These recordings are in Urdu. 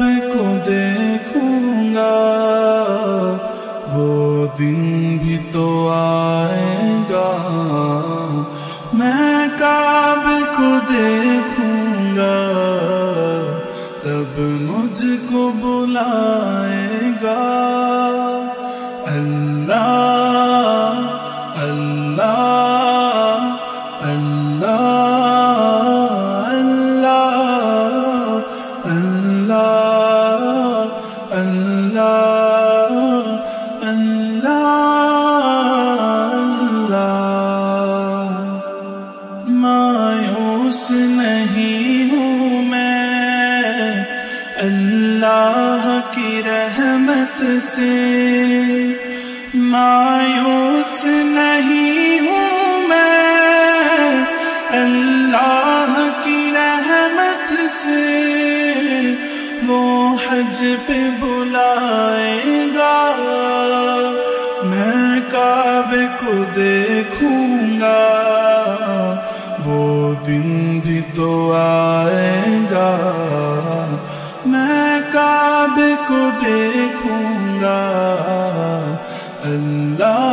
کعبے کو دیکھوں گا وہ دن بھی تو آئے گا، میں کعبے کو دیکھوں گا تب مجھ کو بلائے گا۔ اللہ اللہ اللہ اللہ اللہ اللہ اللہ۔ مایوس نہیں ہوں میں اللہ کی رحمت سے، مایوس نہیں ہوں میں اللہ کی رحمت سے، وہ حج پہ بلائے گا، میں کعبے کو دیکھوں گا وہ دن بھی تو آئے گا، میں کعبے کو دیکھوں گا۔ اللہ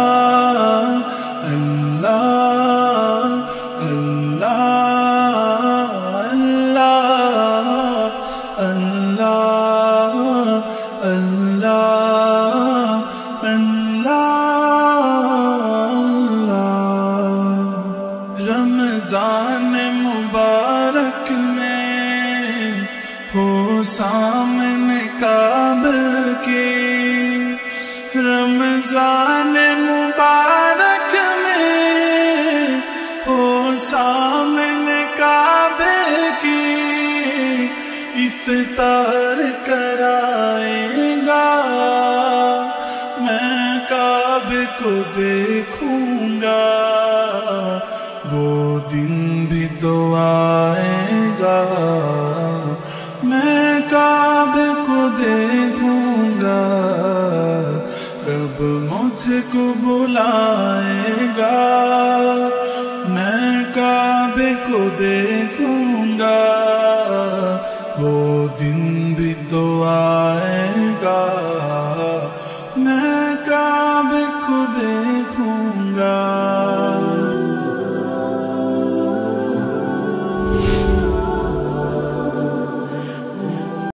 اللہ اللہ اللہ اللہ اللہ اللہ۔ رمضان مبارک میں ہو سامنے کعبہ کے، رمضان مبارک میں ہو سامنے کعبے کی، افطار کرائے گا، میں کعبے کو دیکھوں گا وہ دن بھی تو آئے گا، میں کعبے کو دیکھوں گا رب مجھ کو بلائے گا، میں کعبے کو دیکھوں گا وہ دن بھی تو